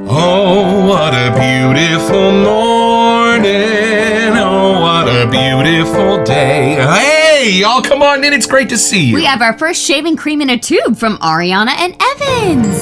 Oh, what a beautiful morning. Oh, what a beautiful day. Hey, y'all, come on in. It's great to see you. We have our first shaving cream in a tube from Ariana and Evans.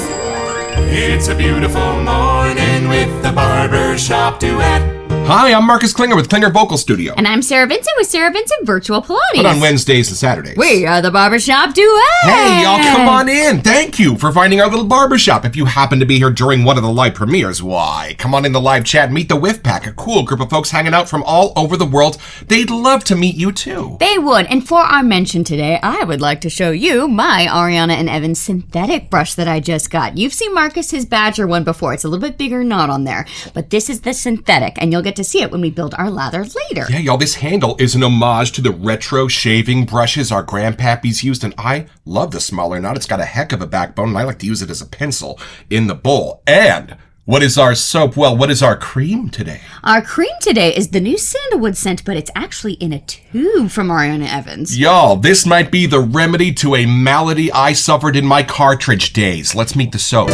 It's a beautiful morning with the Barbershop Duet. Hi, I'm Marcus Klinger with Klinger Vocal Studio. And I'm Sarah Vincent with Sarah Vincent Virtual Pilates. But on Wednesdays and Saturdays. We are the Barbershop Duet. Hey, y'all, come on in. Thank you for finding our little barbershop. If you happen to be here during one of the live premieres, why, come on in the live chat, meet the Whiff Pack, a cool group of folks hanging out from all over the world. They'd love to meet you, too. They would. And for our mention today, I would like to show you my Ariana and Evans synthetic brush that I just got. You've seen Marcus, his Badger one before. It's a little bit bigger knot on there. But this is the synthetic, and you'll get to see it when we build our lather later. Yeah, y'all, this handle is an homage to the retro shaving brushes our grandpappies used, and I love the smaller knot. It's got a heck of a backbone, and I like to use it as a pencil in the bowl. And what is our soap? Well, what is our cream today? Our cream today is the new Sandalwood scent, but it's actually in a tube from Ariana Evans. Y'all, this might be the remedy to a malady I suffered in my cartridge days. Let's meet the soap.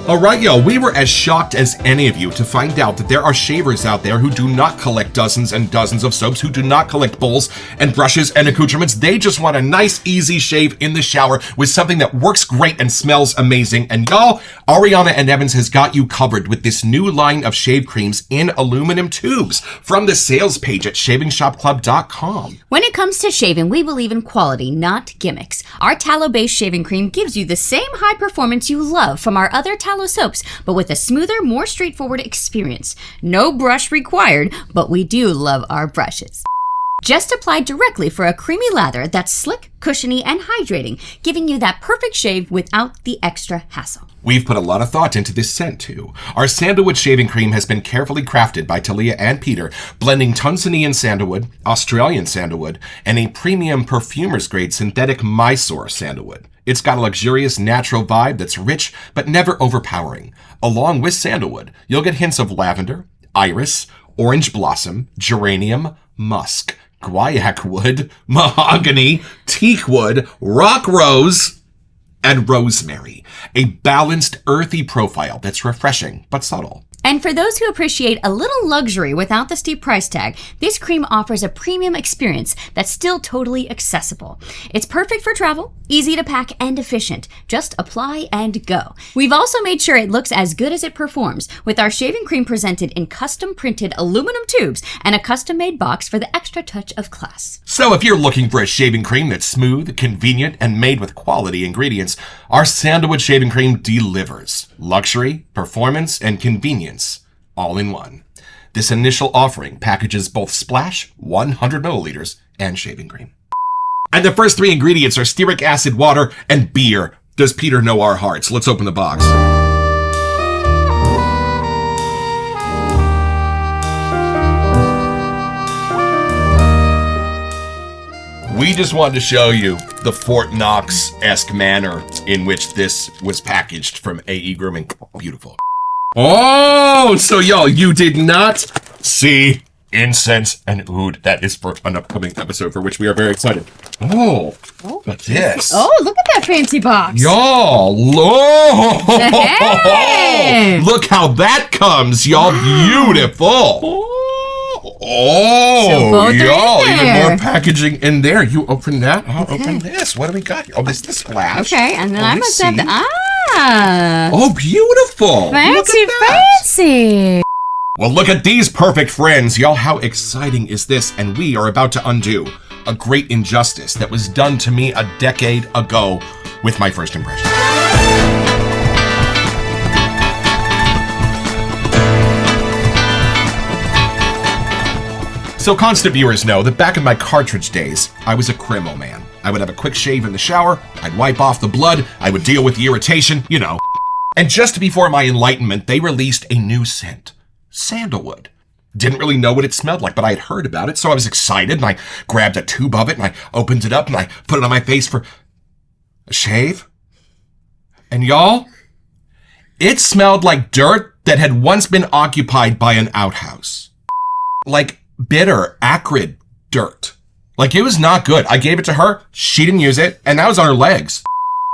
Alright, y'all, we were as shocked as any of you to find out that there are shavers out there who do not collect dozens and dozens of soaps, who do not collect bowls and brushes and accoutrements. They just want a nice, easy shave in the shower with something that works great and smells amazing. And y'all, Ariana and Evans has got you covered with this new line of shave creams in aluminum tubes from the sales page at shavingshopclub.com. When it comes to shaving, we believe in quality, not gimmicks. Our tallow-based shaving cream gives you the same high performance you love from our other tallow soaps, but with a smoother, more straightforward experience. No brush required, but we do love our brushes. Just apply directly for a creamy lather that's slick, cushiony, and hydrating, giving you that perfect shave without the extra hassle. We've put a lot of thought into this scent, too. Our Sandalwood shaving cream has been carefully crafted by Talia and Peter, blending Tanzanian sandalwood, Australian sandalwood, and a premium perfumer's-grade synthetic Mysore sandalwood. It's got a luxurious natural vibe that's rich but never overpowering. Along with sandalwood, you'll get hints of lavender, iris, orange blossom, geranium, musk, guaiac wood, mahogany, teak wood, rock rose, and rosemary. A balanced, earthy profile that's refreshing but subtle. And for those who appreciate a little luxury without the steep price tag, this cream offers a premium experience that's still totally accessible. It's perfect for travel, easy to pack, and efficient. Just apply and go. We've also made sure it looks as good as it performs, with our shaving cream presented in custom-printed aluminum tubes and a custom-made box for the extra touch of class. So if you're looking for a shaving cream that's smooth, convenient, and made with quality ingredients, our Sandalwood shaving cream delivers. Luxury, performance, and convenience. All in one. This initial offering packages both Splash, 100 milliliters, and shaving cream. And the first three ingredients are stearic acid, water, and beer. Does Peter know our hearts? Let's open the box. We just wanted to show you the Fort Knox-esque manner in which this was packaged from AE Grooming. Beautiful. Oh, so y'all, you did not see incense and oud. That is for an upcoming episode for which we are very excited. Oh, look at this. Oh, look at that fancy box. Y'all, Hey. look how that comes, y'all. Wow. Beautiful. Oh, so y'all, even more packaging in there. You open that. I'll open this. What do we got here? Oh, this is the Splash. Okay, and then I must have the... Oh, beautiful. Fancy. Well, look at these perfect friends. Y'all, how exciting is this? And we are about to undo a great injustice that was done to me a decade ago with my first impression. So constant viewers know that back in my cartridge days, I was a crimo man. I would have a quick shave in the shower, I'd wipe off the blood, I would deal with the irritation, you know. And just before my enlightenment, they released a new scent, Sandalwood. Didn't really know what it smelled like, but I had heard about it, so I was excited, and I grabbed a tube of it, and I opened it up, and I put it on my face for a shave. And y'all, it smelled like dirt that had once been occupied by an outhouse. Like bitter, acrid dirt. Like, it was not good. I gave it to her, she didn't use it, and that was on her legs.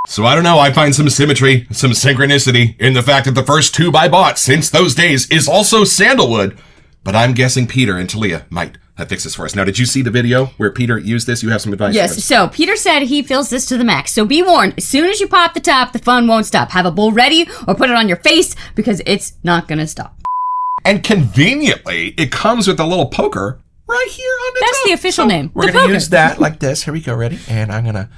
So I don't know, I find some symmetry, some synchronicity in the fact that the first tube I bought since those days is also sandalwood. But I'm guessing Peter and Talia might have fixed this for us. Now, did you see the video where Peter used this? You have some advice for us. Yes, so Peter said he feels this to the max. So be warned, as soon as you pop the top, the fun won't stop. Have a bowl ready or put it on your face because it's not going to stop. And conveniently, it comes with a little poker right here on the top. That's the official name. We're going to use that like this. Here we go. Ready? And I'm going to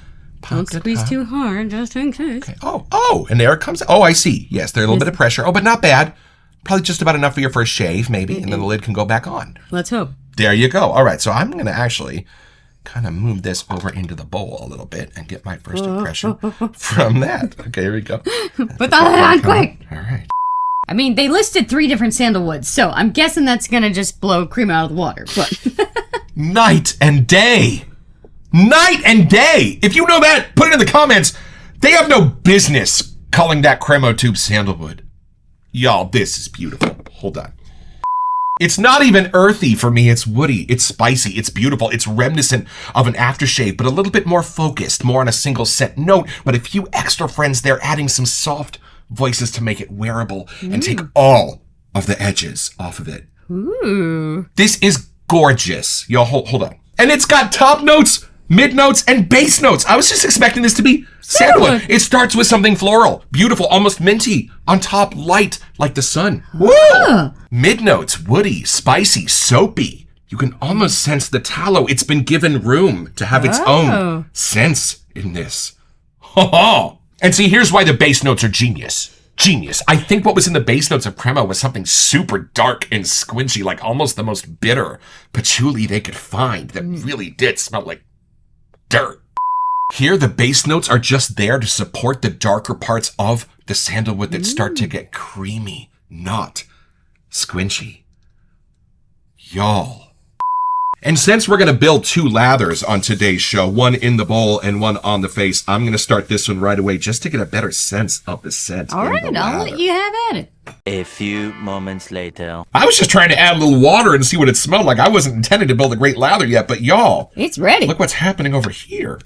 pop Don't squeeze too hard, just in case. Okay. Oh, and there it comes. Oh, I see. Yes, there's a little bit of pressure. Oh, but not bad. Probably just about enough for your first shave, maybe, and then the lid can go back on. Let's hope. There you go. All right, so I'm going to actually kind of move this over into the bowl a little bit and get my first impression from that. Okay, here we go. Put the hood on quick. All right. I mean, they listed 3 different sandalwoods, so I'm guessing that's going to just blow cream out of the water. But Night and day. Night and day. If you know that, put it in the comments. They have no business calling that cremo tube sandalwood. Y'all, this is beautiful. Hold on. It's not even earthy for me. It's woody. It's spicy. It's beautiful. It's reminiscent of an aftershave, but a little bit more focused, more on a single scent note, but a few extra friends there adding some soft voices to make it wearable and take all of the edges off of it. ooh. This is gorgeous. Y'all, hold on. And it's got top notes, mid notes, and base notes. I was just expecting this to be sandalwood. It starts with something floral, beautiful, almost minty. On top, light, like the sun. Woo! Mid notes, woody, spicy, soapy. You can almost sense the tallow. It's been given room to have its own sense in this. And see, here's why the base notes are genius. Genius. I think what was in the base notes of crema was something super dark and squinchy, like almost the most bitter patchouli they could find that really did smell like dirt. Here, the base notes are just there to support the darker parts of the sandalwood that start to get creamy, not squinchy. Y'all. And since we're going to build 2 lathers on today's show, one in the bowl and one on the face, I'm going to start this one right away just to get a better sense of the scent. All right, I'll let you have at it. A few moments later. I was just trying to add a little water and see what it smelled like. I wasn't intending to build a great lather yet, but y'all, It's ready. look what's happening over here.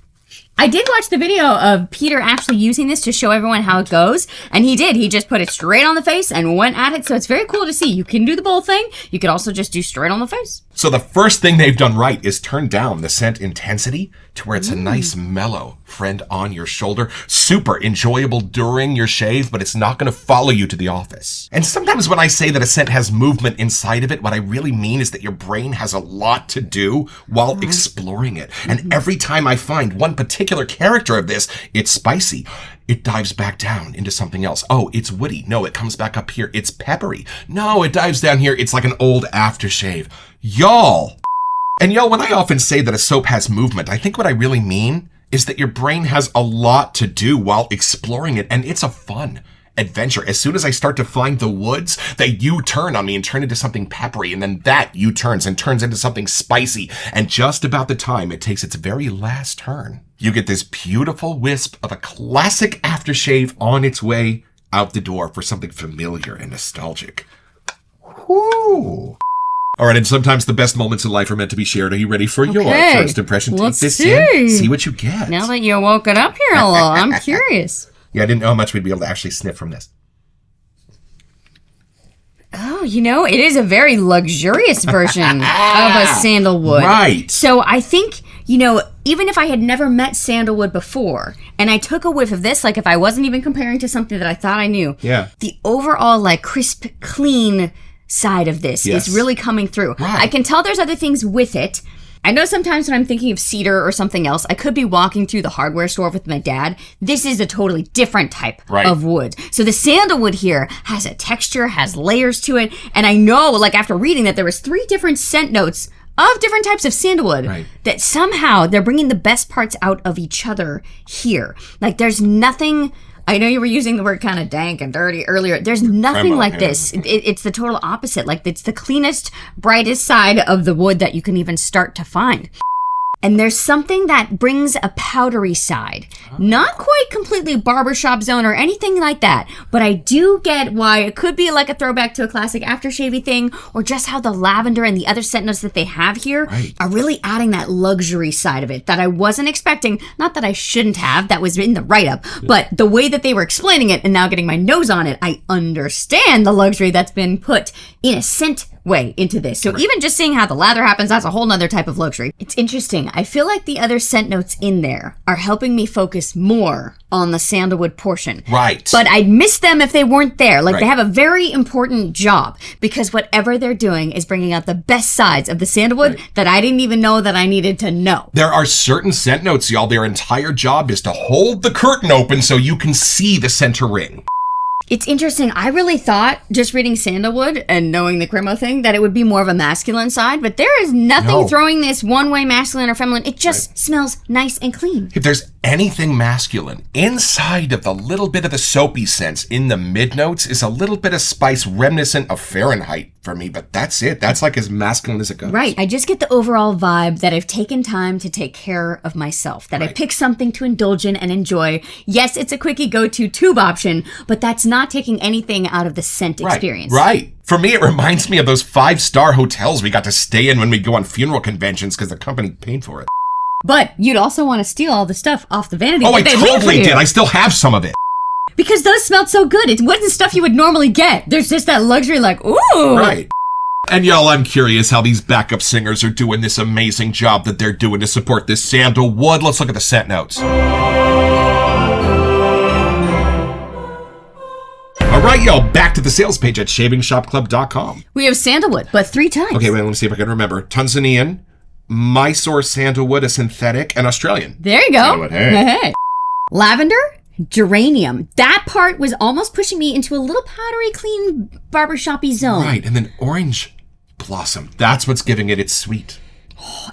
I did watch the video of Peter actually using this to show everyone how it goes, and he did. He just put it straight on the face and went at it, so it's very cool to see. You can do the bowl thing. You could also just do straight on the face. So the first thing they've done right is turn down the scent intensity to where it's a nice mellow friend on your shoulder. Super enjoyable during your shave, but it's not going to follow you to the office. And sometimes when I say that a scent has movement inside of it, what I really mean is that your brain has a lot to do while exploring it. And every time I find one particular character of this, it's spicy. It dives back down into something else. Oh, it's woody. No, it comes back up here. It's peppery. No, it dives down here. It's like an old aftershave. Y'all. And y'all, when I often say that a soap has movement, I think what I really mean is that your brain has a lot to do while exploring it, and it's a fun adventure. As soon as I start to find the woods, they U-turn on me and turn into something peppery, and then that U-turns and turns into something spicy, and just about the time it takes its very last turn, you get this beautiful wisp of a classic aftershave on its way out the door for something familiar and nostalgic. Whoo! All right, and sometimes the best moments in life are meant to be shared. Are you ready for your first impression? Let's Take this see. in, see what you get. Now that you woke it up here a little, I'm curious. Yeah, I didn't know how much we'd be able to actually sniff from this. Oh, it is a very luxurious version of a sandalwood. Right. So I think, even if I had never met sandalwood before, and I took a whiff of this, like if I wasn't even comparing to something that I thought I knew, the overall, like, crisp, clean side of this is really coming through. Right. I can tell there's other things with it. I know sometimes when I'm thinking of cedar or something else, I could be walking through the hardware store with my dad. This is a totally different type of wood. So the sandalwood here has a texture, has layers to it. And I know, like after reading that there was 3 different scent notes of different types of sandalwood that somehow they're bringing the best parts out of each other here. Like there's nothing... I know you were using the word kind of dank and dirty earlier. There's nothing like this. It's the total opposite. Like it's the cleanest, brightest side of the wood that you can even start to find. And there's something that brings a powdery side. Not quite completely barbershop zone or anything like that, but I do get why it could be like a throwback to a classic aftershave thing, or just how the lavender and the other scent notes that they have here are really adding that luxury side of it that I wasn't expecting. Not that I shouldn't have, that was in the write-up, but the way that they were explaining it and now getting my nose on it, I understand the luxury that's been put in a scent way into this. So even just seeing how the lather happens, that's a whole nother type of luxury. It's interesting. I feel like the other scent notes in there are helping me focus more on the sandalwood portion. Right. But I'd miss them if they weren't there. Like, they have a very important job, because whatever they're doing is bringing out the best sides of the sandalwood that I didn't even know that I needed to know. There are certain scent notes, y'all. Their entire job is to hold the curtain open so you can see the center ring. It's interesting. I really thought, just reading Sandalwood and knowing the Cremo thing, that it would be more of a masculine side, but there is nothing throwing this one-way masculine or feminine. It just smells nice and clean. If there's anything masculine, inside of the little bit of the soapy scents in the mid-notes is a little bit of spice reminiscent of Fahrenheit for me, but that's it. That's like as masculine as it goes. Right. I just get the overall vibe that I've taken time to take care of myself, that I pick something to indulge in and enjoy. Yes, it's a quickie go-to tube option, but that's not taking anything out of the scent experience. Right. For me, it reminds me of those 5-star hotels we got to stay in when we go on funeral conventions because the company paid for it. But you'd also want to steal all the stuff off the vanity. Oh, I totally did. I still have some of it. Because those smelled so good. It wasn't stuff you would normally get. There's just that luxury like, ooh. Right. And y'all, I'm curious how these backup singers are doing this amazing job that they're doing to support this sandalwood. Let's look at the scent notes. All right, y'all, back to the sales page at shavingshopclub.com. We have sandalwood, but 3 times. Okay, wait, let me see if I can remember. Tanzanian, Mysore sandalwood, a synthetic, and Australian. There you go. Sandalwood, hey. Lavender, geranium. That part was almost pushing me into a little powdery, clean, barbershop-y zone. Right, and then orange blossom. That's what's giving it its sweet.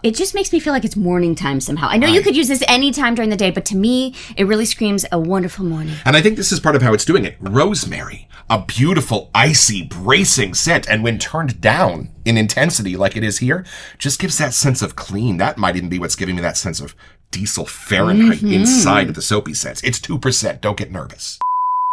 It just makes me feel like it's morning time somehow. I know you could use this any time during the day, but to me, it really screams a wonderful morning. And I think this is part of how it's doing it. Rosemary, a beautiful, icy, bracing scent, and when turned down in intensity like it is here, just gives that sense of clean. That might even be what's giving me that sense of diesel Fahrenheit inside of the soapy scents. It's 2%. Don't get nervous.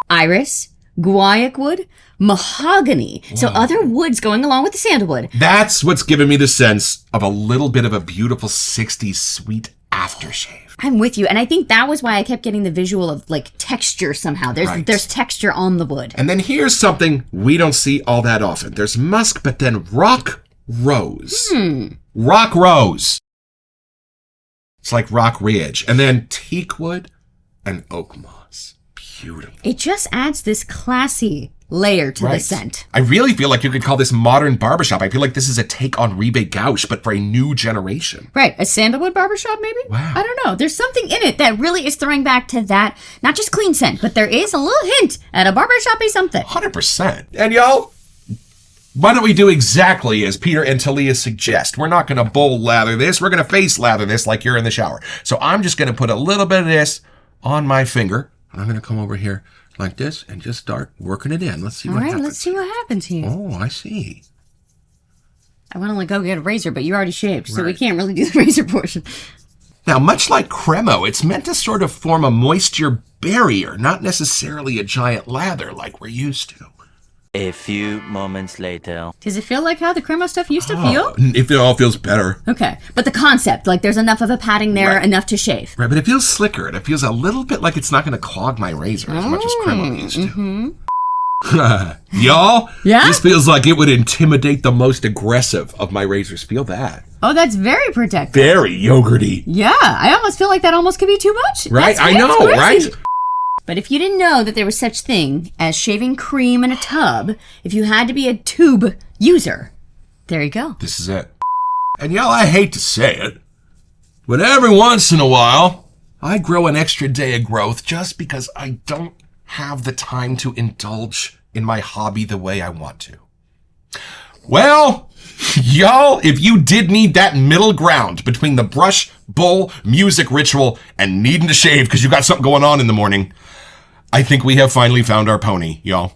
Iris, guaiac wood, mahogany. So other woods going along with the sandalwood. That's what's giving me the sense of a little bit of a beautiful 60s sweet aftershave. I'm with you. And I think that was why I kept getting the visual of like texture somehow. There's texture on the wood. And then here's something we don't see all that often. There's musk, but then rock rose. Rock rose. It's like rock ridge. And then teak wood and oak moss. Beautiful. It just adds this classy layer to the scent. I really feel like you could call this modern barbershop. I feel like this is a take on Ribe Gauche, but for a new generation. Right. A sandalwood barbershop, maybe? Wow. I don't know. There's something in it that really is throwing back to that, not just clean scent, but there is a little hint at a barbershop-y something. 100%. And y'all, why don't we do exactly as Peter and Talia suggest? We're not going to bowl lather this. We're going to face lather this like you're in the shower. So I'm just going to put a little bit of this on my finger. I'm going to come over here like this and just start working it in. Let's see what happens. All right, let's see what happens here. Oh, I see. I want to go get a razor, but you already shaved, so we can't really do the razor portion. Now, much like Cremo, it's meant to sort of form a moisture barrier, not necessarily a giant lather like we're used to. A few moments later. Does it feel like how the Cremo stuff used to feel? If it all feels better. Okay, but the concept, like there's enough of a padding there, enough to shave. Right, but it feels slicker, and it feels a little bit like it's not going to clog my razor as much as Cremo used to. Y'all, this feels like it would intimidate the most aggressive of my razors. Feel that. Oh, that's very protective. Very yogurty. Yeah, I almost feel like that almost could be too much. Right, I know, crazy. right? But if you didn't know that there was such thing as shaving cream in a tub, if you had to be a tube user, there you go. This is it. And y'all, I hate to say it, but every once in a while, I grow an extra day of growth just because I don't have the time to indulge in my hobby the way I want to. Well, y'all, if you did need that middle ground between the brush, bowl, music ritual, and needing to shave because you got something going on in the morning, I think we have finally found our pony, y'all.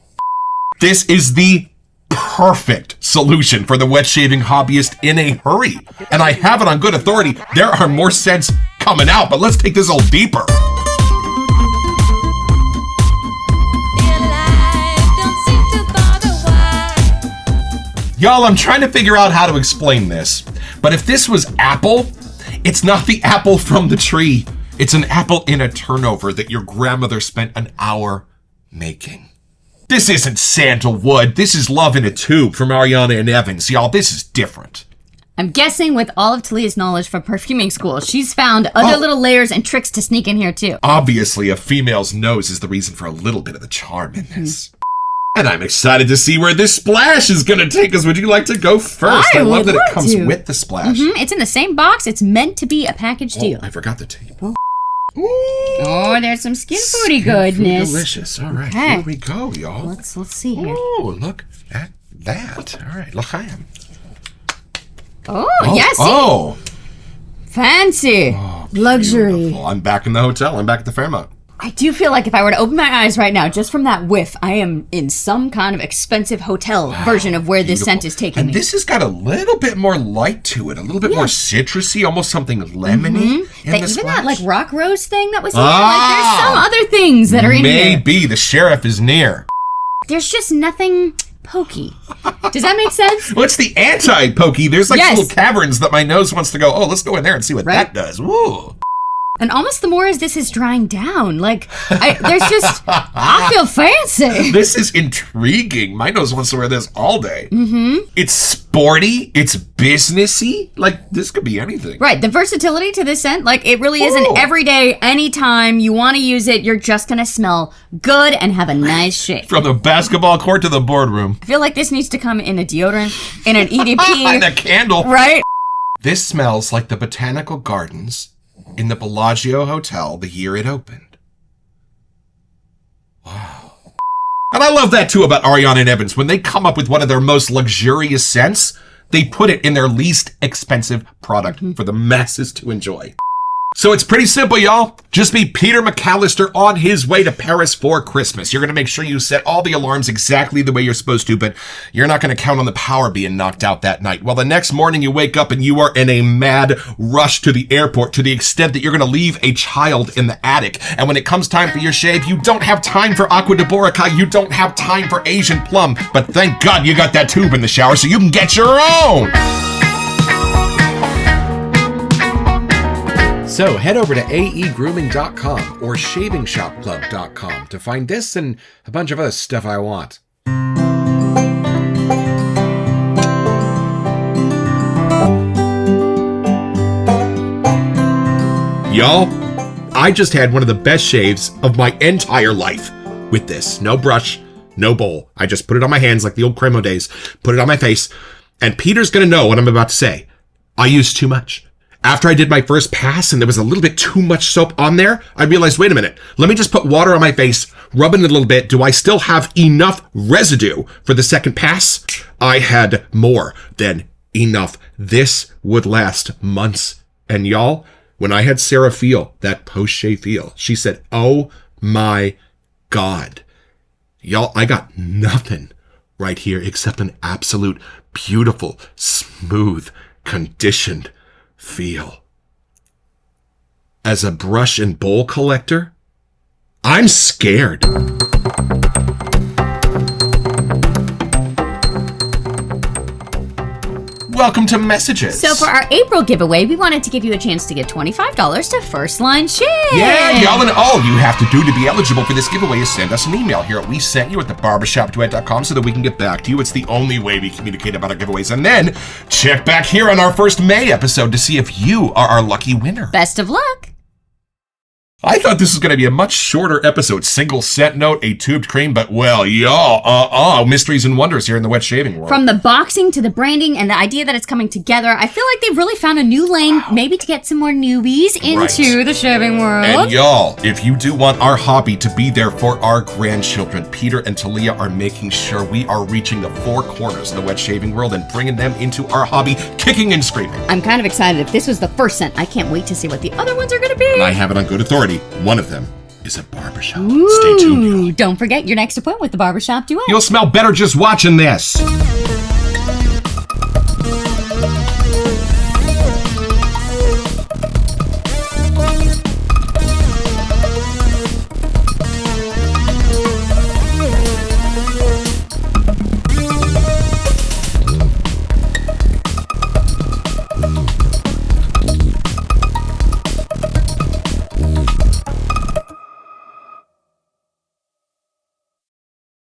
This is the perfect solution for the wet shaving hobbyist in a hurry. And I have it on good authority. There are more scents coming out, but let's take this a little deeper. Y'all, I'm trying to figure out how to explain this, but if this was apple, it's not the apple from the tree. It's an apple in a turnover that your grandmother spent an hour making. This isn't Sandalwood. This is Love in a Tube from Ariana and Evans. Y'all, this is different. I'm guessing with all of Talia's knowledge from perfuming school, she's found other little layers and tricks to sneak in here too. Obviously, a female's nose is the reason for a little bit of the charm in this. And I'm excited to see where this splash is going to take us. Would you like to go first? I love that it comes with the splash. It's in the same box. It's meant to be a package deal. I forgot the tape. Oh, there's some skin foodie goodness. Delicious. All right, here we go, y'all. Let's see here. Oh, look at that. All right, l'chaim. Oh, yes. Oh. Fancy. Luxury. Beautiful. I'm back in the hotel. I'm back at the Fairmont. I do feel like if I were to open my eyes right now, just from that whiff, I am in some kind of expensive hotel version of where this scent is taking me. And this has got a little bit more light to it, a little bit more citrusy, almost something lemony in the Even splash. that like rock rose thing that was in there, like there's some other things that are in here. Maybe the sheriff is near. There's just nothing pokey. Does that make sense? Well, it's the anti-pokey. There's like little caverns that my nose wants to go, oh, let's go in there and see what that does. Woo. And almost the more as this is drying down, like, I feel fancy. This is intriguing. My nose wants to wear this all day. It's sporty. It's businessy. Like, this could be anything. Right. The versatility to this scent, like, it really is an everyday, anytime you want to use it, you're just going to smell good and have a nice shake. From the basketball court to the boardroom. I feel like this needs to come in a deodorant, in an EDP. And a candle. Right? This smells like the botanical gardens in the Bellagio Hotel the year it opened. Wow. And I love that too about Ariana and Evans. When they come up with one of their most luxurious scents, they put it in their least expensive product for the masses to enjoy. So it's pretty simple, y'all. Just be Peter McAllister on his way to Paris for Christmas. You're going to make sure you set all the alarms exactly the way you're supposed to, but you're not going to count on the power being knocked out that night. Well, the next morning you wake up and you are in a mad rush to the airport to the extent that you're going to leave a child in the attic. And when it comes time for your shave, you don't have time for Aqua de Borica. You don't have time for Asian Plum. But thank God you got that tube in the shower so you can get your own. So head over to aegrooming.com or shavingshopclub.com to find this and a bunch of other stuff I want. Y'all, I just had one of the best shaves of my entire life with this. No brush, no bowl. I just put it on my hands like the old Cremo days, put it on my face, and Peter's going to know what I'm about to say. I used too much. After I did my first pass and there was a little bit too much soap on there, I realized, wait a minute, let me just put water on my face, rub it a little bit. Do I still have enough residue for the second pass? I had more than enough. This would last months. And y'all, when I had Sarah feel that post-shave feel, she said, oh my God. Y'all, I got nothing right here except an absolute beautiful, smooth, conditioned feel. As a brush and bowl collector, I'm scared. Welcome to Messages. So for our April giveaway, we wanted to give you a chance to get $25 to First Line Shave. Yeah, y'all, and all you have to do to be eligible for this giveaway is send us an email here at WeSentYou@theBarbershopDuet.com so that we can get back to you. It's the only way we communicate about our giveaways. And then check back here on our first May episode to see if you are our lucky winner. Best of luck. I thought this was going to be a much shorter episode. Single scent note, a tubed cream, but well, y'all, mysteries and wonders here in the wet shaving world. From the boxing to the branding and the idea that it's coming together, I feel like they've really found a new lane, maybe to get some more newbies into the shaving world. And y'all, if you do want our hobby to be there for our grandchildren, Peter and Talia are making sure we are reaching the four corners of the wet shaving world and bringing them into our hobby, kicking and screaming. I'm kind of excited. If this was the first scent, I can't wait to see what the other ones are going to be. And I have it on good authority. One of them is a barbershop. Stay tuned, y'all. Don't forget your next appointment with the Barbershop Duet. You'll smell better just watching this.